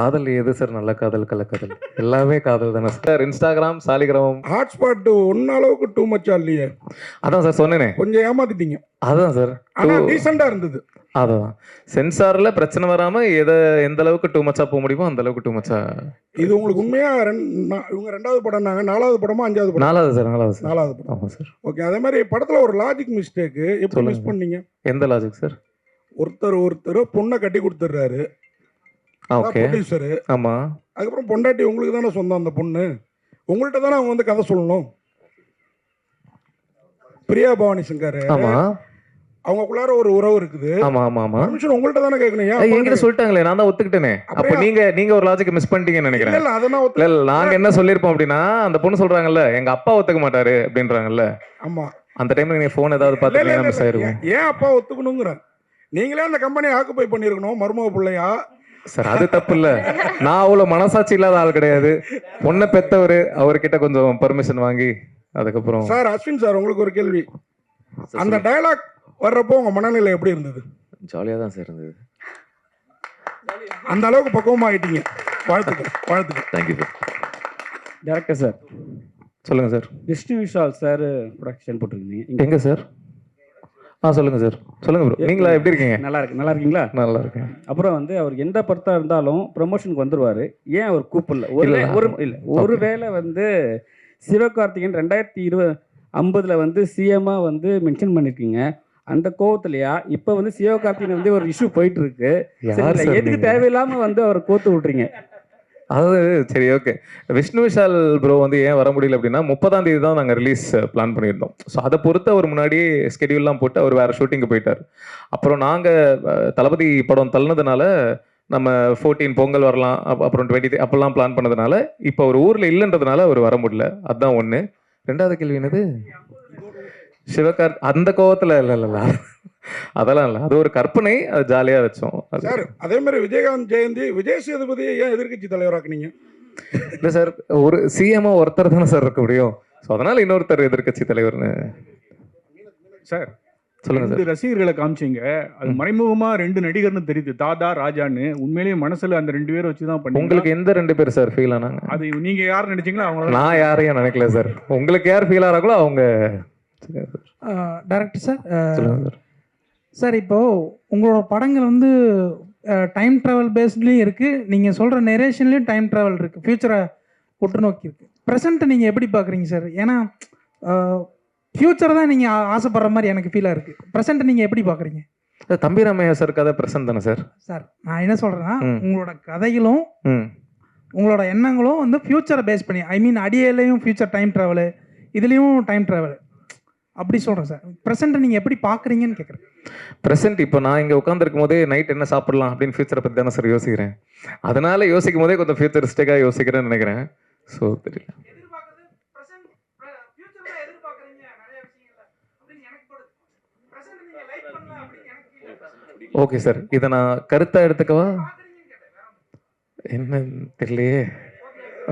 காதல் எது சார்? நல்ல காதல், கள்ளக்காதல் எல்லாமே காதல் தானே சார். இன்ஸ்டாகிராம், சாலிகிராமம். ஹாட்ஸ்பாட் ஒன்ன அளவுக்கு டூ மச்சா இல்லையே? அதான் சார் சொன்னேனே. கொஞ்சம் ஏமாத்திட்டீங்க. அதான் சார். ஆனா டீசெண்டா இருந்தது. அதான் சென்சார்ல பிரச்சனை வராம எந்த அளவுக்கு டூ மச்சா போக முடியுமோ அந்த அளவுக்கு டூ மச்சா. இது உங்களுக்கு உண்மையா இவங்க 2வது படம்னாங்க, 4வது படமா 5வது படம்? 4வது சார். 4வது படம். ஆமா சார். ஓகே. அதே மாதிரி படத்துல ஒரு லாஜிக் மிஸ்டேக் எப்படி மிஸ் பண்ணீங்க? எந்த லாஜிக் சார்? ஒருத்தர் பொண்ணை கட்டி கொடுத்துறாரு. ஓகே. ப்ரொடியூசர். ஆமா. அதுக்கப்புறம் பொண்டாட்டி உங்களுக்கு தானே சொந்தம். அந்த பொண்ணு உங்கள்கிட்ட தானே அவங்க வந்து கதை சொல்லணும். பிரியா பவானி சங்கர். ஆமா. அவங்களுக்குள்ளார ஒரு உறவு இருக்குது. ஆமா ஆமா ஆமா. பர்மிஷன் உங்கள்கிட்ட தானே கேட்கணும். என்கிட்ட சொல்லிட்டாங்களே, நான் தான் ஒத்துக்கிட்டேனே. அப்ப நீங்க ஒரு லாஜிக் மிஸ் பண்ணிட்டீங்கன்னு நினைக்கிறேன். இல்ல அதெல்லாம் இல்ல, நாங்க என்ன சொல்லிருப்போம் அப்படின்னா, அந்த பொண்ணு சொல்றாங்கல்ல எங்க அப்பா ஒத்துக்க மாட்டாரு அப்படின்றாங்கல்ல. ஆமா. அந்த டைம்ல நீங்க போன் ஏதாவது பார்த்துட்டீங்கன்னா மிஸ் ஆயிருக்கும். ஏன் அப்பா ஒத்துக்கணுங்கிற? நீங்களே அந்த கம்பெனியை ஆக்குபை பண்ணிருக்கணும் மருமக பிள்ளையா சார். அது தப்பு இல்ல. நான் அவ்வளவு மனசாட்சி இல்லாத ஆள் கிடையாது. பொண்ணை பெத்தவரு, அவர்கிட்ட கொஞ்சம் பர்மிஷன் வாங்கி அதுக்கப்புறம். சார் அஸ்வின் சார், உங்களுக்கு ஒரு கேள்வி. அந்த டயலாக் வர்றப்போ உங்க மனநிலை எப்படி இருந்தது? ஜாலியா தான் சார் இருந்தது. அந்த அளவுக்கு பக்குவமா ஆயிட்டீங்க. வாழ்த்துக்கள், வாழ்த்துக்கள். Thank you sir. டேரக்டர் சார் சொல்லுங்க sir. Vishnu Vishal sir production போட்டிருக்கீங்க எங்க சார்? சொல்லுங்க சார். சொல்லுங்க ப்ரோ. நீங்களா எப்படி இருக்கீங்க? நல்லா இருக்கீங்களா? நல்லா இருக்கேன். அப்புறம் வந்து அவர் எந்த படத்தா இருந்தாலும் ப்ரமோஷனுக்கு வந்துருவாரு. ஏன் அவர் கூப்பிடல? ஒருவேளை வந்து சிவகார்த்திகேயன் 2050 வந்து சிஎம்மா வந்து மென்ஷன் பண்ணிருக்கீங்க. அந்த கோவத்திலையா இப்ப வந்து சிவகார்த்திகேயன் வந்து ஒரு இஷ்யூ போயிட்டு இருக்கு. எதுக்கு தேவையில்லாம வந்து அவர் கோத்து விட்டுறீங்க? அதாவது சரி, ஓகே. விஷ்ணு விஷால் ப்ரோ வந்து ஏன் வர முடியல அப்படின்னா, 30ஆம் தேதி தான் நாங்கள் ரிலீஸ் பிளான் பண்ணியிருந்தோம். ஸோ அதை பொறுத்து அவர் முன்னாடியே ஸ்கெடியூல்லாம் போட்டு அவர் வேற ஷூட்டிங்கு போயிட்டார். அப்புறம் நாங்கள் தளபதி படம் தள்ளினதுனால நம்ம 14 பொங்கல் வரலாம், அப்புறம் 20 அப்பெல்லாம் பிளான் பண்ணதுனால இப்போ அவர் ஊரில் இல்லைன்றதுனால அவர் வர முடியல. அதுதான் ஒன்று. 2வது கேள்வி என்னது? அந்த கோவத்தில் இல்லை, அதெல்லாம் இல்லை. அது ஒரு கற்பனை, அது ஜாலியாக வச்சோம். சார் அதே மாதிரி விஜயகாந்த் ஜெயந்தி, விஜய் சேதுபதி ஏன் எதிர்கட்சி தலைவராக்குனீங்க? இல்லை சார், ஒரு சிஎம்ஓ ஒருத்தர் தானே சார் இருக்க முடியும். ஸோ அதனால இன்னொருத்தர் எதிர்கட்சி தலைவர்னு. சார் சொல்லுங்க சார். ரசிகர்களை காமிச்சிங்க, அது மறைமுகமா 2 நடிகர்னு தெரியுது, தாதா ராஜான்னு. உண்மையிலேயே மனசுல அந்த 2 பேரை வச்சுதான் பண்ணி. உங்களுக்கு எந்த 2 பேர் சார் ஃபீல் ஆனாங்க? அது நீங்க யார் நினைச்சீங்களா? அவங்க. நான் யாரையும் நினைக்கல சார். உங்களுக்கு யார் ஃபீல் ஆகிறாங்களோ அவங்க. Director sir. சொல்லுங்க சார். சார் இப்போது உங்களோட படங்கள் வந்து டைம் ட்ராவல் பேஸ்ட்லேயும் இருக்குது, நீங்கள் சொல்கிற நெரேஷன்லேயும் டைம் ட்ராவல் இருக்குது, ஃப்யூச்சரை உற்று நோக்கி இருக்குது. ப்ரெசண்ட்டை நீங்கள் எப்படி பார்க்குறீங்க சார்? ஏன்னா ஃப்யூச்சர் தான் நீங்கள் ஆசைப்படுற மாதிரி எனக்கு ஃபீலாக இருக்குது. ப்ரெசண்ட்டை நீங்கள் எப்படி பார்க்குறீங்க? தம்பி ராமையா சார் கதை ப்ரெசன்ட் தானே சார்? சார் நான் என்ன சொல்கிறேன்னா, உங்களோட கதைகளும் உங்களோட எண்ணங்களும் வந்து ஃப்யூச்சரை பேஸ் பண்ணி, ஐ மீன் அடியிலையும் ஃப்யூச்சர் டைம் ட்ராவலு, இதுலேயும் டைம் ட்ராவலு அப்படி சொல்கிறேன் சார். ப்ரெசென்ட்டை நீங்கள் எப்படி பார்க்குறீங்கன்னு கேட்குறேன். ப்ரெசென்ட் இப்போ நான் இங்கே உட்காந்துருக்கும் போதே நைட் என்ன சாப்பிடலாம் அப்படின்னு ஃபியூச்சரை பற்றி தானே சார் யோசிக்கிறேன். அதனால யோசிக்கும் போதே கொஞ்சம் ஃபியூச்சரிஸ்டிக்காக யோசிக்கிறேன்னு நினைக்கிறேன். ஸோ தெரியல. ஓகே சார், இதை நான் கருத்தாக எடுத்துக்கவா என்ன தெரியலையே.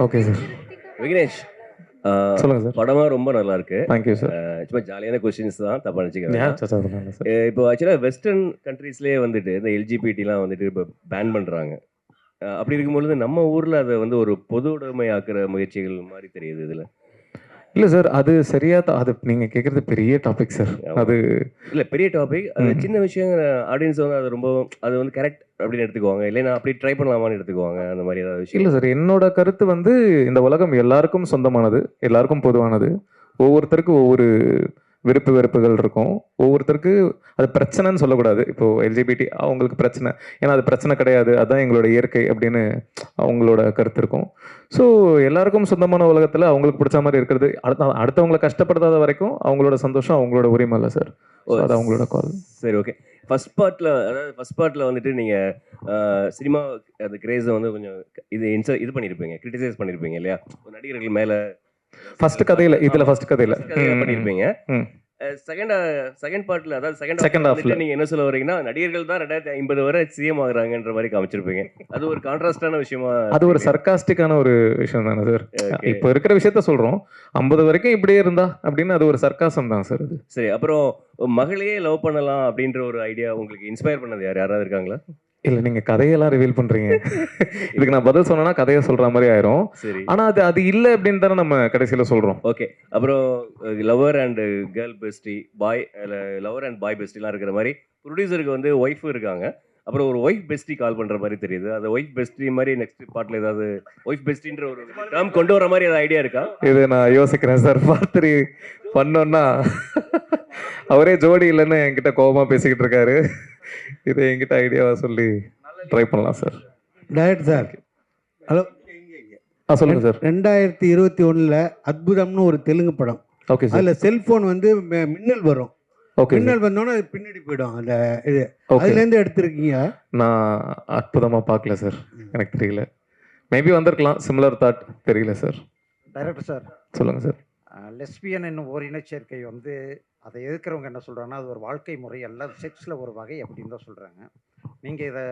Okay sir. விக்னேஷ் சொல்லுங்க சார். படமா ரொம்ப நல்லா இருக்கு. Thank you sir. சும்மா ஜாலியான கொஸ்டின்ஸ் தான், தப்பா நினைச்சுக்கிறேன். Yeah. இப்போ ஆக்சுவலாக வெஸ்டர்ன் கண்ட்ரீஸ்லேயே வந்துட்டு இந்த எல்ஜிபிடிலாம் வந்துட்டு இப்போ பேன் பண்ணுறாங்க. அப்படி இருக்கும்பொழுது நம்ம ஊரில் அதை வந்து ஒரு பொது உடைமை ஆக்குற முயற்சிகள் மாதிரி தெரியுது இதில். இல்லை சார், அது சரியா தான். அது நீங்கள் கேட்குறது பெரிய டாபிக் சார். அது இல்லை பெரிய டாபிக், அது சின்ன விஷயம். ஆடியன்ஸ் வந்து அது ரொம்ப அது வந்து கரெக்ட் அப்படின்னு எடுத்துக்குவாங்க, இல்லைன்னா அப்படி ட்ரை பண்ணலாமான்னு எடுத்துக்குவாங்க, அந்த மாதிரி ஏதாவது விஷயம். இல்லை சார், என்னோட கருத்து வந்து இந்த உலகம் எல்லாருக்கும் சொந்தமானது, எல்லாருக்கும் பொதுவானது. ஒவ்வொருத்தருக்கும் ஒவ்வொரு விருப்பு வெறுப்புகள் இருக்கும். ஒவ்வொருத்தருக்கு அது பிரச்சனைன்னு சொல்லக்கூடாது. இப்போது எல்ஜிபிடி அவங்களுக்கு பிரச்சனை, ஏன்னா அது பிரச்சனை கிடையாது, அதுதான் எங்களோட இயற்கை அப்படின்னு அவங்களோட கருத்து இருக்கும். ஸோ எல்லாருக்கும் சொந்தமான உலகத்தில் அவங்களுக்கு பிடிச்ச மாதிரி இருக்கிறது, அடுத்தவங்களை கஷ்டப்படுத்தாத வரைக்கும் அவங்களோட சந்தோஷம் அவங்களோட உரிமை இல்லை சார். அது அவங்களோட கால். சரி, ஓகே. ஃபர்ஸ்ட் பார்ட்டில் வந்துட்டு நீங்கள் சினிமா அந்த கிரேஸை வந்து கொஞ்சம் இது பண்ணியிருப்பீங்க, கிரிட்டிசைஸ் பண்ணியிருப்பீங்க இல்லையா, நடிகர்கள் மேலே. ஃபர்ஸ்ட் கதையில் பண்ணியிருப்பீங்க. செகண்ட் பார்ட்ல, அதாவது செகண்ட் ஹாஃப்ல நீங்க என்ன சொல்ல வரீங்கன்னா, நடிகர்கள் தான் 2050 வரை சிஎம் ஆகுறாங்கன்ற மாதிரி காமிச்சிருப்பீங்க. அது ஒரு கான்ட்ராஸ்டான விஷயமா? அது ஒரு சர்காஸ்டிக்கான ஒரு விஷயம் தானே சார். இப்போ இருக்கிற விஷயத்த சொல்றோம், 50 வரைக்கும் இப்படியே இருந்தா அப்படின்னு அது ஒரு சர்க்காசம் தான் சார் அது. சரி, அப்புறம் மகளையே லவ் பண்ணலாம் அப்படின்ற ஒரு ஐடியா உங்களுக்கு இன்ஸ்பயர் பண்ணது யாராவது இருக்காங்களா? இல்ல நீங்க கதையெல்லாம் ரிவீல் பண்றீங்க. இதுக்கு நான் பதில் சொன்னேன்னா கதையை சொல்ற மாதிரி ஆயிரும். சரி, ஆனா அது அது இல்ல அப்படின்னு தானே நம்ம கடைசியில சொல்றோம். ஓகே. அப்புறம் lover and girl bestie, boy lover and boy பெஸ்டிலாம் இருக்கிற மாதிரி ப்ரொடியூசருக்கு வந்து ஒய்ஃபும் இருக்காங்க. அப்புறம் ஒரு ஒய்ஃப் பெஸ்டி கால் பண்ற மாதிரி தெரியுது. அந்த ஒய்ஃப் பெஸ்டி மாதிரி நெக்ஸ்ட் பார்ட்ல ஏதாவது ஒய்ஃப் பெஸ்டின்ற ஒரு டேர்ம் கொண்டு வர மாதிரி ஏதாவது ஐடியா இருக்கா? இது நான் யோசிக்கிறேன் சார். பார்த்து பண்ணோன்னா அவரே ஜோடி இல்லைன்னு என்கிட்ட கோபமா பேசிக்கிட்டு இருக்காரு. இதை என்கிட்ட ஐடியாவா சொல்லி ட்ரை பண்ணலாம் சார். Director sir, hello. சொல்லுங்க சார். 2021 அற்புதம்னு ஒரு தெலுங்கு படம். Okay sir. அதுல செல்போன் வந்து மின்னல் வரும். ஓகே. மின்னல் வந்தோன்னா அது பின்னாடி போயிடும். அந்த இது அதுல இருந்து எடுத்திருக்கீங்க. நான் அற்புதமா பார்க்கல சார், எனக்கு தெரியல. மேபி வந்திருக்கலாம், சிமிலர் தாட், தெரியல சார். டைரக்டர் சார், சொல்லுங்க சார். லெஸ்பியன் என்னும் ஒரு இனச்சேர்க்கை வந்து அதை எதிர்க்கிறவங்க என்ன சொல்கிறாங்கன்னா அது ஒரு வாழ்க்கை முறை, எல்லாம் செக்ஸில் ஒரு வகை அப்படின்னு தான் சொல்கிறாங்க. நீங்கள் இதை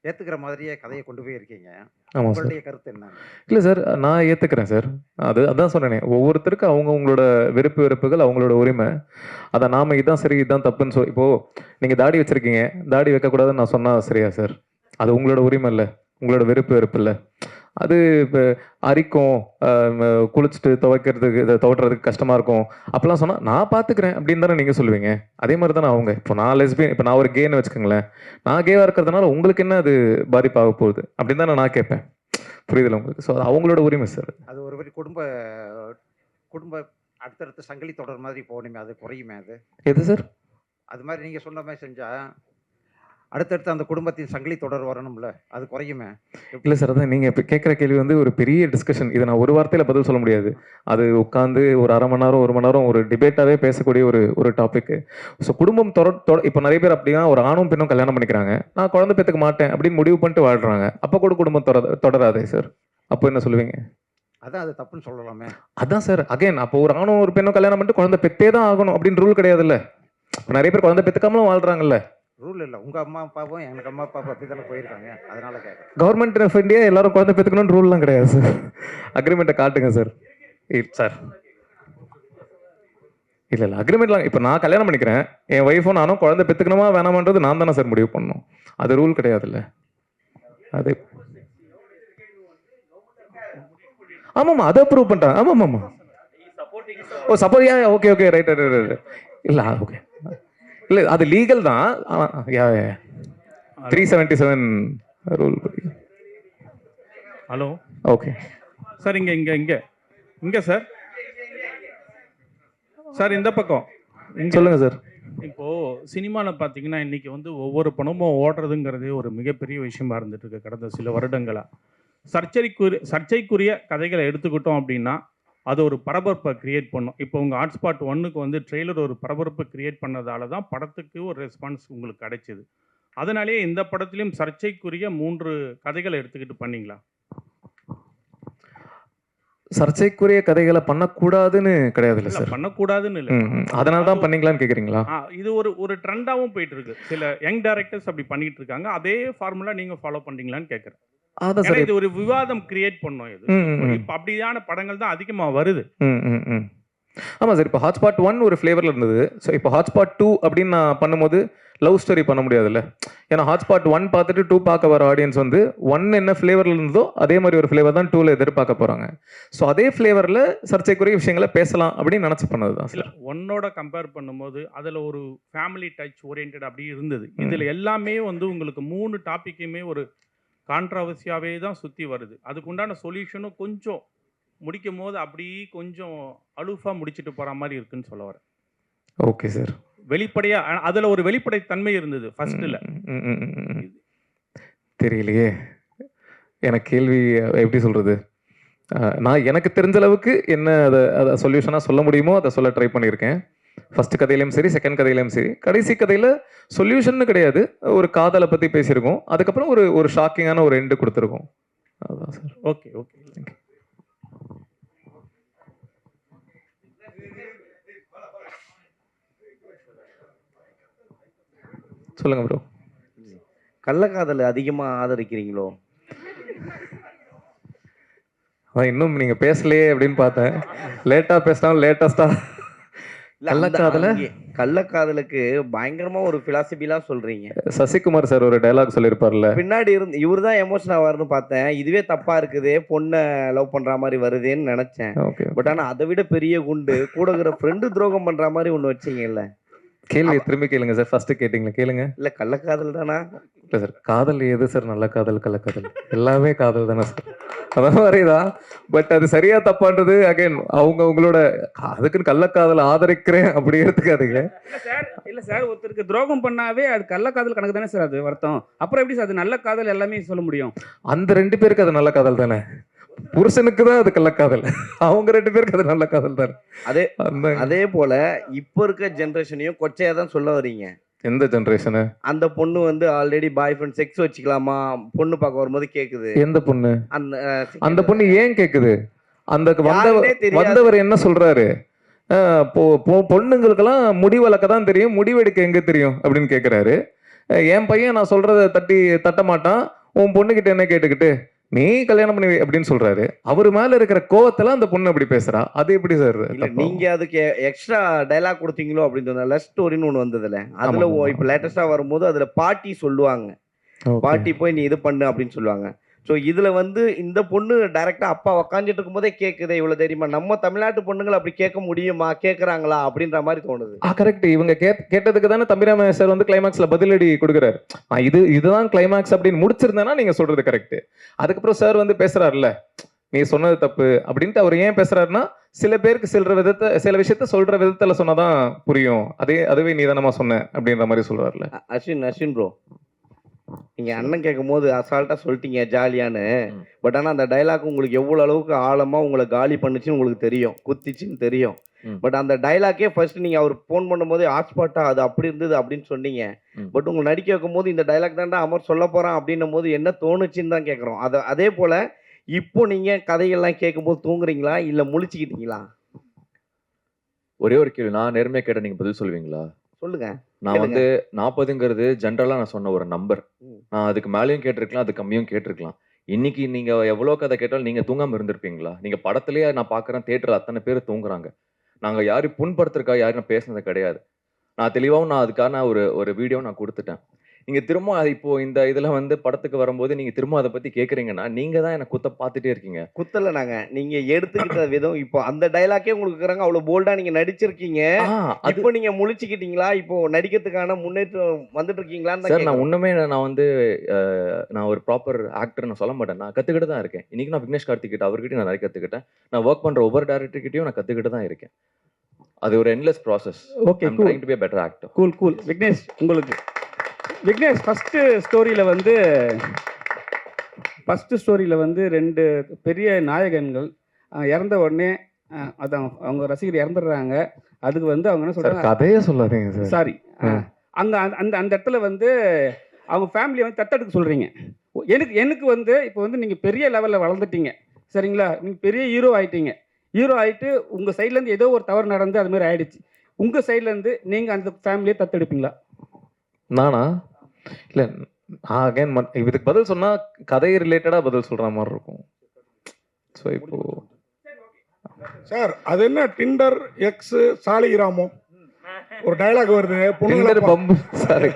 ஏற்றுக்கிற மாதிரியே கதையை கொண்டு போய் இருக்கீங்க. ஆமாம் சார். உங்களுடைய கருத்து என்ன? இல்லை சார், நான் ஏற்றுக்கிறேன் சார். அதான் சொன்னேனே, ஒவ்வொருத்தருக்கு அவங்களோட விருப்பு வெறுப்புகள் அவங்களோட உரிமை. அதை நாம் இதான் சரி இதான் தப்புன்னு சொல்லி, இப்போது நீங்கள் தாடி வச்சுருக்கீங்க, தாடி வைக்கக்கூடாதுன்னு நான் சொன்னால் சரியா சார்? அது உங்களோட உரிமை இல்லை, உங்களோட விருப்பு வெறுப்பு இல்லை. அது இப்போ அரிக்கும், குளிச்சுட்டு துவைக்கிறதுக்கு இதை துவட்டுறதுக்கு கஷ்டமாக இருக்கும் அப்போலாம் சொன்னால் நான் பார்த்துக்கிறேன் அப்படின்னு தானே நீங்கள் சொல்லுவீங்க. அதே மாதிரி தானே அவங்க. இப்போ நான் லெஸ்பியன், இப்போ நான் ஒரு கேன்னு வச்சுக்கோங்களேன், நான் கேவாக இருக்கிறதுனால உங்களுக்கு என்ன அது பாதிப்பாக போகுது அப்படின்னு தானே நான் கேட்பேன். புரியுதுல உங்களுக்கு? ஸோ அது அவங்களோட உரிமை சார். அது ஒரு மாதிரி குடும்ப அடுத்தடுத்த சங்கிலி தொடர் மாதிரி போகணுமே, அது குறையுமே அது? எது சார்? அது மாதிரி நீங்கள் சொன்ன மாதிரி செஞ்சால் அடுத்தடுத்து அந்த குடும்பத்தின் சங்கிலி தொடர் வரணும்ல, அது குறையுமே. இல்லை சார், அதான் நீங்கள் இப்போ கேட்குற கேள்வி வந்து ஒரு பெரிய டிஸ்கஷன். இதை நான் ஒரு வார்த்தையில் பதில் சொல்ல முடியாது. அது உட்காந்து ஒரு அரை மணி நேரம் 1 மணி நேரம் ஒரு டிபேட்டாகவே பேசக்கூடிய ஒரு டாபிக். ஸோ குடும்பம் இப்போ நிறைய பேர் அப்படின்னா ஒரு ஆணும் பெண்ணும் கல்யாணம் பண்ணிக்கிறாங்க, நான் குழந்தை பெற்றுக்க மாட்டேன் அப்படின்னு முடிவு பண்ணிட்டு வாழ்கிறாங்க. அப்போ கூட குடும்பம் தொடராதே சார். அப்போ என்ன சொல்லுவீங்க? அதான் அது தப்புன்னு சொல்லலாமே. அதான் சார், அகைன் அப்போ ஒரு ஆணும் ஒரு பெண்ணும் கல்யாணம் பண்ணிட்டு குழந்தை பெற்றே தான் ஆகணும் அப்படின்னு ரூல் கிடையாதுல்ல. நிறைய பேர் குழந்தை பெற்றுக்காமலும் வாழ்கிறாங்கல்ல. ரூல் இல்லை, உங்கள் அம்மா அப்பாவும் எனக்கு அம்மா அப்பா அப்படி தானே போயிருக்காங்க, அதனால கேட்குறேன். கவர்மெண்ட் ஆஃப் இந்தியா எல்லாரும் குழந்தை பெற்றுக்கணும்னு ரூல்லாம் கிடையாது சார். அக்ரிமெண்ட்டை காட்டுங்க சார். சார் இல்லை அக்ரிமெண்ட்லாம் இப்போ நான் கல்யாணம் பண்ணிக்கிறேன், என் ஒய்ஃபும் நானும் குழந்தை பெற்றுக்கணுமா வேணாமன்றது நான் தானே சார் முடிவு பண்ணணும். அது ரூல் கிடையாதுல்ல. அது ஆமாம்மா, அதை அப்ரூவ் பண்ணிட்டாங்க. ஆமாம். ஓ சப்போர்ட், ஓகே ரைட். இல்லை ஓகே, இல்லை அது லீகல் தான். 377 ரூல். ஹலோ. ஓகே சார், இங்கே சார். சார் இந்த பக்கம் சொல்லுங்க சார். இப்போது சினிமாவில் பார்த்தீங்கன்னா இன்றைக்கி வந்து ஒவ்வொரு படமும் ஓடுறதுங்கிறதே ஒரு மிகப்பெரிய விஷயமா இருந்துட்டு இருக்கு கடந்த சில வருடங்களாக. சர்ச்சைக்குரிய கதைகளை எடுத்துக்கிட்டோம் அப்படின்னா அது ஒரு பரபரப்பை கிரியேட் பண்ணும். இப்போ உங்கள் ஹாட்ஸ்பாட் 1க்கு வந்து ட்ரெய்லர் ஒரு பரபரப்பை கிரியேட் பண்ணதால தான் படத்துக்கு ஒரு ரெஸ்பான்ஸ் உங்களுக்கு கிடைச்சிது. அதனாலேயே இந்த படத்துலையும் சர்ச்சைக்குரிய 3 கதைகளை எடுத்துக்கிட்டு பண்ணீங்களா? சர்ச்சைக்குரிய கதைகளை பண்ணக்கூடாதுன்னு கிடையாதுல்ல சார். பண்ணக்கூடாதுன்னு இல்லை, அதனால தான் பண்ணீங்களான்னு கேட்குறீங்களா? இது ஒரு ட்ரெண்டாகவும் போயிட்டு இருக்கு. சில யங் டைரக்டர்ஸ் அப்படி பண்ணிட்டு இருக்காங்க. அதே ஃபார்முலா நீங்க ஃபாலோ பண்றீங்களான்னு கேட்குறேன். இது ஒரு விவாதம் கிரியேட் பண்ணும். இது இப்போ அப்படியான படங்கள் தான் அதிகமா வருது. ஆமாம் சார். இப்போ ஹாட்ஸ்பாட் 1 ஒரு ஃப்ளேவரில் இருந்தது. ஸோ இப்போ ஹாட்ஸ்பாட் 2 அப்படின்னு நான் பண்ணும்போது லவ் ஸ்டோரி பண்ண முடியாதுல்ல. ஏன்னா ஹாட்ஸ்பாட் 1 பார்த்துட்டு 2 பார்க்க வர ஆடியன்ஸ் வந்து 1 என்ன ஃப்ளேவரில் இருந்ததோ அதே மாதிரி ஒரு ஃப்ளேவர் தான் 2ல எதிர்பார்க்க போகிறாங்க. ஸோ அதே ஃப்ளேவரில் சர்ச்சைக்குரிய விஷயங்களை பேசலாம் அப்படின்னு நினச்சி பண்ணது தான் சார். 1ஓட கம்பேர் பண்ணும்போது அதில் ஒரு ஃபேமிலி டச் ஓரியன்ட் அப்படி இருந்தது. இதில் எல்லாமே வந்து உங்களுக்கு 3 டாப்பிக்குமே ஒரு கான்ட்ரவர்சியாகவே தான் சுற்றி வருது. அதுக்குண்டான சொல்யூஷனும் கொஞ்சம் முடிக்கும் போது அப்படி கொஞ்சம் அலுஃபாக முடிச்சுட்டு போகிற மாதிரி இருக்குன்னு சொல்ல வரேன். Okay sir. வெளிப்படையாக அதில் ஒரு வெளிப்படைத்தன்மை இருந்தது ஃபர்ஸ்ட்டில். தெரியலையே, எனக்கு கேள்வி எப்படி சொல்கிறது. நான் எனக்கு தெரிஞ்ச அளவுக்கு என்ன அதை சொல்யூஷனாக சொல்ல முடியுமோ அதை சொல்ல ட்ரை பண்ணியிருக்கேன். ஃபர்ஸ்ட் கதையிலையும் சரி, செகண்ட் கதையிலையும் சரி. கடைசி கதையில் சொல்யூஷன் கிடையாது, ஒரு காதலை பற்றி பேசியிருக்கோம். அதுக்கப்புறம் ஒரு ஷாக்கிங்கான ஒரு எண்டு கொடுத்துருக்கோம். அதுதான் சார். ஓகே. சொல்லுங்க ப்ரோ. கள்ளக்காதலை அதிகமாக ஆதரிக்கிறீங்களோ? இன்னும் நீங்கள் பேசலையே அப்படின்னு பார்த்தேன். லேட்டாக பேசினாலும் லேட்டஸ்ட்டாக கள்ளக்காதல கள்ளக்காதலுக்கு பயங்கரமா ஒரு பிலாசபிலாம் சொல்றீங்க. சசிகுமார் சார் ஒரு டயலாக் சொல்லியிருப்பார்ல, பின்னாடி இருந்து இவர் தான் எமோஷன் ஆவார்னு பார்த்தேன். இதுவே தப்பா இருக்குதே, பொண்ணை லவ் பண்ற மாதிரி வருதேன்னு நினைச்சேன். ஓகே பட் ஆனா அதை விட பெரிய குண்டு கூட இருக்கிற ஃப்ரெண்டு துரோகம் பண்ற மாதிரி ஒண்ணு வச்சீங்கல்ல. கேள்வி திரும்பி கேளுங்க சார். ஃபர்ஸ்ட் கேட்டீங்களா கேளுங்க. இல்ல கள்ளக்காதல் தானா? இல்லை சார், காதல் எது சார்? நல்ல காதல், கள்ளக்காதல் எல்லாமே காதல் தானே சார். அந்த மாதிரிதான். பட் அது சரியா தப்பான்றது அகைன் உங்களோட அதுக்குன்னு கள்ளக்காதல் ஆதரிக்கிறேன் அப்படி எடுத்துக்காதீங்க. இல்ல சார், ஒருத்தருக்கு துரோகம் பண்ணாவே அது கள்ளக்காதல் கணக்கு தானே சார், அது வருத்தம். அப்புறம் எப்படி சார் அது நல்ல காதல் எல்லாமே சொல்ல முடியும்? அந்த 2 பேருக்கு அது நல்ல காதல் தானே. புருஷனுக்கு தான் அது கள்ளக்காதல், அவங்க 2 பேருக்கு அது நல்ல காதல் தானே. அதே போல இப்ப இருக்க ஜெனரேஷனையும் கொச்சையா தான் சொல்ல வரீங்க. எந்த ஜெனரேஷனு? அந்த பொண்ணு வந்து ஆல்ரெடி பாய் ஃப்ரெண்ட் செக்ஸ் வச்சுக்கலாமா பொண்ணு பார்க்க வரும்போது கேக்குது. எந்த பொண்ணு? அந்த பொண்ணு ஏன் கேக்குது? அந்த வந்தவர் என்ன சொல்றாரு? பொண்ணுங்களுக்கெல்லாம் முடி வளர்க்க தான் தெரியும், முடிவெடுக்க எங்க தெரியும் அப்படின்னு கேக்குறாரு. என் பையன் நான் சொல்றத தட்ட மாட்டான், உன் பொண்ணுகிட்ட என்ன கேட்டுக்கிட்டு நீ கல்யாணம் பண்ணி அப்படின்னு சொல்றாரு. அவர் மேல இருக்கிற கோவத்துல அந்த பொண்ணு அப்படி பேசுறா. அது எப்படி சார்? நீங்க அதுக்கு எக்ஸ்ட்ரா டைலாக் கொடுத்தீங்களோ அப்படின்னு லவ் ஸ்டோரின்னு ஒண்ணு வந்ததுல, அதுல இப்ப லேட்டஸ்டா வரும்போது அதுல பாட்டி சொல்லுவாங்க, பாட்டி போய் நீ இது பண்ணு அப்படின்னு சொல்லுவாங்க. ஸோ இதுல வந்து இந்த பொண்ணு டைரக்டா அப்பா உக்காந்துட்டு இருக்கும் போதே கேக்குதே இவ்வளவு தெரியுமா? நம்ம தமிழ்நாட்டு பொண்ணுங்களை அப்படி கேட்க முடியுமா, கேக்குறாங்களா அப்படின்ற மாதிரி தோணுது. கரெக்ட். இவங்க கேட்டதுக்கு தானே தம்பிராம சார் வந்து கிளைமாக்ஸ்ல பதிலடி கொடுக்குறாரு. இதுதான் கிளைமாக்ஸ் அப்படின்னு முடிச்சிருந்தேன்னா நீங்க சொல்றது கரெக்ட். அதுக்கப்புறம் சார் வந்து பேசுறாருல்ல, நீ சொன்னது தப்பு அப்படின்ட்டு. அவர் ஏன் பேசுறாருன்னா, சில பேருக்கு சில விஷயத்த சொல்ற விதத்துல சொன்னாதான் புரியும், அதுவே நீ தானமா சொன்ன அப்படின்ற மாதிரி சொல்றாருல. அஸ்வின் ப்ரோ, நீங்க அண்ணன் கேட்கும் போது அசால்ட்டா சொல்லிட்டீங்க ஜாலியான்னு. பட் ஆனா அந்த டைலாக் உங்களுக்கு எவ்வளவு அளவுக்கு ஆழமா உங்களை காலி பண்ணுச்சுன்னு உங்களுக்கு தெரியும், குத்திச்சுன்னு தெரியும். பட் அந்த டைலாக்கே ஃபர்ஸ்ட் நீங்க அவர் போன் பண்ணும்போது ஹாட்ஸ்பாட்டா அது அப்படி இருந்தது அப்படின்னு சொன்னீங்க. பட் உங்களை நடிக்க வைக்கும் போது இந்த டைலாக் தான்டா அமர் சொல்ல போறான் அப்படின்னும் போது என்ன தோணுச்சுன்னு தான் கேட்குறோம். அதே போல இப்போ நீங்க கதைகள்லாம் கேட்கும் போது தூங்குறீங்களா இல்ல முழிச்சுக்கிட்டீங்களா? ஒரே ஒரு கேள்வி, நான் நேர்மையா கேட்ட நீங்க பதில் சொல்லுவீங்களா? சொல்லுங்க. நான் வந்து 40ங்கிறது ஜென்ரலா நான் சொன்ன ஒரு நம்பர். நான் அதுக்கு மேலேயும் கேட்டிருக்கலாம், அது கம்மியும் கேட்டிருக்கலாம். இன்னைக்கு நீங்க எவ்வளவு கதை கேட்டாலும் நீங்க தூங்காம இருந்திருப்பீங்களா? நீங்க படத்திலேயே நான் பாக்குறேன், தியேட்டர்ல அத்தனை பேர் தூங்குறாங்க. நாங்க யாரும் புண்படுத்துறக்கா யாரும் பேசுனது கிடையாது. நான் தெளிவாகவும் நான் அதுக்கான ஒரு வீடியோ நான் கொடுத்துட்டேன். நீங்க திரும்ப இப்போ இந்த இதுல வந்து படத்துக்கு வரும்போது நீங்க திரும்ப அதை பத்தி கேக்குறீங்கன்னா நீங்க தான் என்ன குத்த பார்த்துட்டே இருக்கீங்க. குத்தல நாங்க, நீங்க எடுத்துக்கிட்ட விதம். இப்போ அந்த டைலாக்கே உங்களுக்கு இருக்கிறாங்க, அவ்வளவு போல்டா நீங்க நடிச்சிருக்கீங்க. இப்போ நீங்க முழிச்சுக்கிட்டீங்களா? இப்போ நடிக்கிறதுக்கான முன்னேற்றம் வந்துட்டு இருக்கீங்களான்னு சார், நான் ஒண்ணுமே நான் வந்து நான் ஒரு ப்ராப்பர் ஆக்டர் நான் சொல்ல மாட்டேன். நான் கத்துக்கிட்டு தான் இருக்கேன். இன்னைக்கு நான் விக்னேஷ் கார்த்திக் கிட்ட அவர்கிட்ட நான் நிறைய கத்துக்கிட்டேன். நான் ஒர்க் பண்ற ஒவ்வொரு டைரக்டர் கிட்டயும் நான் கத்துக்கிட்டு தான் இருக்கேன். அது ஒரு endless process. Okay, trying to be a better actor. Cool. Vignesh, உங்களுக்கு விக்னேஷ் ஃபர்ஸ்ட் ஸ்டோரியில வந்து 2 பெரிய நாயகன்கள் இறந்த உடனே அதான் அவங்க ரசிகர் இறந்துடுறாங்க. அதுக்கு வந்து அவங்க என்ன சொல்றாங்க, கதையே சொல்லாதீங்க சார். சாரி, அந்த அந்த அந்த இடத்துல வந்து அவங்க ஃபேமிலியை வந்து தத்தெடுக்க சொல்றீங்க. எனக்கு வந்து இப்போ வந்து நீங்க பெரிய லெவல்ல வளர்ந்துட்டீங்க, சரிங்களா? நீங்க பெரிய ஹீரோ ஆயிட்டு உங்க சைட்ல இருந்து ஏதோ ஒரு தவறு நடந்து அது மாதிரி ஆயிடுச்சு. உங்க சைட்ல இருந்து நீங்க அந்த ஃபேமிலியை தத்தெடுப்பீங்களா? நானா? இல்லை, அகைன் இதுக்கு பதில் சொன்னா கதை ரிலேட்டடா பதில் சொல்ற மாதிரி இருக்கும். ஸோ இப்போ சார் அது என்ன டிண்டர் எக்ஸ் சாலிகிராமோ ஒரு டயலாக் வருது, டிண்டர் பம்பு சாரி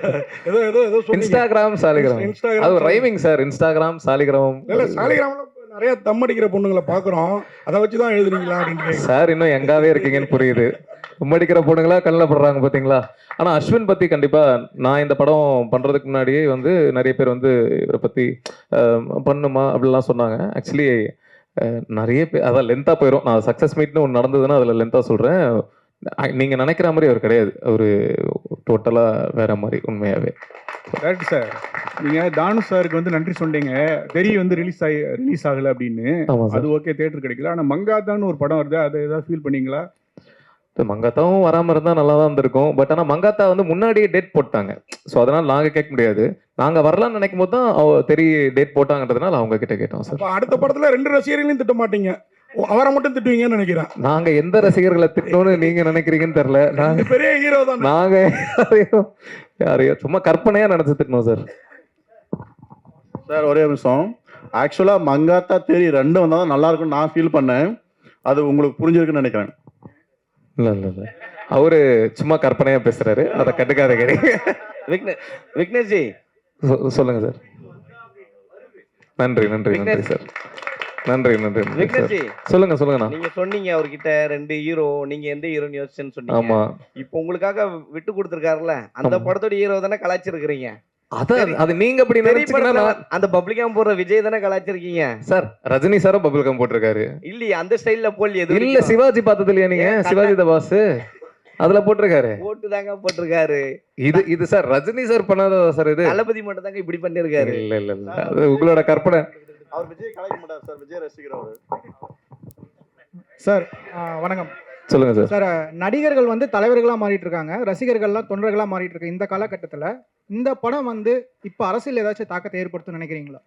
ஏதோ ஏதோ ஏதோ இன்ஸ்டாகிராம் சாலிகிராம், அது ரைமிங் சார். இன்ஸ்டாகிராம் சாலிகிராம். இல்ல சாலிகிராம்ல நிறைய தம் அடிக்கிற பொண்ணுங்களை பாக்குறோம், அதை வச்சுதான் எழுதுறீங்களா அப்படின்னு சார். இன்னும் எங்காவே இருக்கீங்கன்னு புரியுது. அடிக்கிற பொண்ணுங்களா கண்ணில் படுறாங்க பார்த்தீங்களா? ஆனால் அஸ்வின் பற்றி கண்டிப்பாக நான் இந்த படம் பண்ணுறதுக்கு முன்னாடியே வந்து நிறைய பேர் வந்து இவரை பற்றி பண்ணுமா அப்படிலாம் சொன்னாங்க. ஆக்சுவலி நிறைய பேர் அதான் லென்த்தாக போயிடும். நான் சக்ஸஸ் மீட்னு ஒன்று நடந்ததுன்னா அதில் லென்த்தாக சொல்கிறேன். நீங்கள் நினைக்கிற மாதிரி அவர் கிடையாது, அவர் டோட்டலாக வேற மாதிரி உண்மையாகவே. Correct sir. நீங்கள் தானு சாருக்கு வந்து நன்றி சொன்னீங்க, தெரிய வந்து ரிலீஸ் ஆகலை அப்படின்னு. அது ஓகே, தேட்டர் கிடைக்கல. ஆனால் மங்காத்தான்னு ஒரு படம் வருது, அதை ஏதாவது ஃபீல் பண்ணீங்களா? மங்காத்தாவும் வராமல் இருந்தால் நல்லா தான் இருந்திருக்கும். பட் ஆனால் மங்காத்தா வந்து முன்னாடியே டேட் போட்டாங்க. ஸோ அதனால் நாங்கள் கேட்க முடியாது. நாங்கள் வரலான்னு நினைக்கும் போது தான் தெரிய டேட் போட்டாங்கன்றதுனால அவங்க கிட்ட கேட்டோம் சார். அடுத்த படத்தில் 2 ரசிகர்களையும் திட்ட மாட்டீங்க, அவரை மட்டும் திட்டுவீங்கன்னு நினைக்கிறேன். நாங்க எந்த ரசிகர்களை திட்டணும்னு நீங்க நினைக்கிறீங்கன்னு தெரியல. நாங்க பெரிய ஹீரோ தான். நாங்க யாரையோ சும்மா கற்பனையா நினைச்சு திட்டணும் சார். சார் ஒரே நிமிஷம். ஆக்சுவலா மங்காத்தா தேரி 2 வந்தா தான் நல்லா இருக்கும்னு நான் ஃபீல் பண்ணேன். அது உங்களுக்கு புரிஞ்சிருக்குன்னு நினைக்கிறேன். இல்ல அவரு சும்மா கற்பனையா பேசுறாரு, அதை கண்டுக்காத கிடையாது. விக்னேஷ்ஜி சொல்லுங்க சார். நன்றி நன்றி நன்றி சார். நன்றி நன்றி நன்றி சார். விக்னேஷ்ஜி சொல்லுங்க சொல்லுங்கண்ணா. நீங்க சொன்னீங்க அவர்கிட்ட 2 ஹீரோ, நீங்க எந்த ஹீரோன்னு யோசிச்சேன்னு சொன்னீங்க. ஆமா. இப்போ உங்களுக்காக விட்டு கொடுத்துருக்காருல்ல, அந்த படத்தோட ஹீரோ தானே கலாச்சிருக்கிறீங்க. அதான் அது நீங்க அப்படி நினைச்சீங்கன்னா அந்த பப்ளிகாம் போடுற விஜய் தானே கலாச்சிருக்கீங்க. சார் ரஜினி சாரும் பபிள்கம் போட்டிருக்காரு. இல்லையே அந்த ஸ்டைல்ல போல் எது இல்ல சிவாஜி பார்த்தது இல்லையா நீங்க? சிவாஜி த பாஸ் அதுல போட்டிருக்காரு. போட்டு தாங்க போட்டிருக்காரு. இது சார் ரஜினி சார் பண்ணாததா சார்? இது தளபதி மட்டும் தாங்க இப்படி பண்ணிருக்காரு. இல்ல இல்ல இல்ல, அது உங்களோட கற்பனை. அவர் விஜய் கலாய்க்க மாட்டார் சார், விஜய் ரசிகர் அவரு. சார் வணக்கம். சொல்லுங்க சார். சார் நடிகர்கள் வந்து தலைவர்களாக மாறிட்டு இருக்காங்க, ரசிகர்கள்லாம் தொண்டர்களாக மாறிட்டு இருக்கு. இந்த காலகட்டத்தில் இந்த படம் வந்து இப்போ அரசியல் ஏதாச்சும் தாக்கத்தை ஏற்படுத்தும்னு நினைக்கிறீங்களா?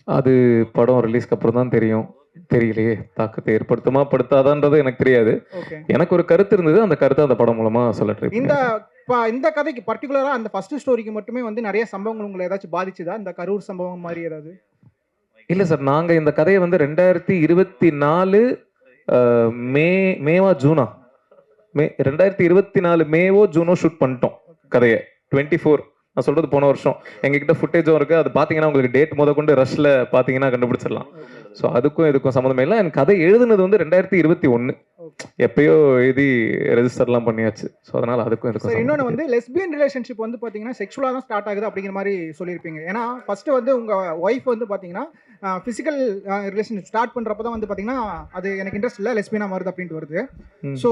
அது படம் ரிலீஸ்க்கு அப்புறம் தான் தெரியும். தெரியலையே, தாக்கத்தை ஏற்படுத்துமா படுத்தாதான்றது எனக்கு தெரியாது. எனக்கு ஒரு கருத்து இருந்தது, அந்த கருத்தை அந்த படம் மூலமா சொல்ல ட்ரை இந்த கதைக்கு பர்டிகுலராக அந்த ஃபர்ஸ்ட் ஸ்டோரிக்கு மட்டுமே வந்து நிறைய சம்பவங்கள் உங்களை ஏதாச்சும் பாதிச்சுதா? இந்த கரூர் சம்பவம் மாதிரி ஏதாவது? இல்லை சார், நாங்கள் இந்த கதையை வந்து 2024 மேவா ஜூனா 2024 மேவோ ஜூனோ ஷூட் பண்ணிட்டோம் கதையை. 24 நான் சொல்றது போன வருஷம். எங்ககிட்ட ஃபுட்டேஜும் இருக்கு, அது பார்த்தீங்கன்னா உங்களுக்கு டேட் முத கொண்டு ரஷ்ல பார்த்தீங்கன்னா கண்டுபிடிச்சிடலாம். ஸோ அதுக்கும் இதுக்கும் சம்மந்தமே இல்லை. எனக்கு கதை எழுதுனது வந்து 2021 எப்பயோ எழுதி ரெஜிஸ்டர்லாம் பண்ணியாச்சு. ஸோ அதனால அதுக்கும் இதுக்கும். இன்னொன்று வந்து லெஸ்பியன் ரிலேஷன்ஷிப் வந்து பார்த்தீங்கன்னா செக்ஷுவலாக தான் ஸ்டார்ட் ஆகுது அப்படிங்கிற மாதிரி சொல்லியிருப்பீங்க. ஏன்னா ஃபர்ஸ்ட் வந்து உங்கள் ஒய்ஃப் வந்து பார்த்தீங்கன்னா ஃபிசிக்கல் ரிலேஷன்ஷிப் ஸ்டார்ட் பண்ணுறப்ப தான் வந்து பார்த்தீங்கன்னா அது எனக்கு இன்ட்ரெஸ்ட் இல்லை, லெஸ்பியனாக வருது அப்படின்ட்டு வருது. ஸோ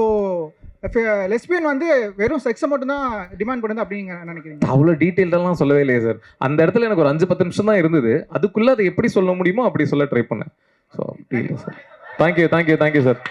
லெஸ்பியன் வந்து வெறும் செக்ஸை மட்டும் தான் டிமாண்ட் பண்ணுது அப்படிங்க நினைக்கிறீங்க? அவ்வளோ டீட்டெயில்டெல்லாம் சொல்லவே இல்லையே சார். அந்த இடத்துல எனக்கு ஒரு 5-10 நிமிஷம் தான் இருந்தது. அதுக்குள்ளே அதை எப்படி சொல்ல முடியுமோ அப்படி சொல்ல ட்ரை பண்ணேன். ஸோ இல்லை சார். Thank you sir.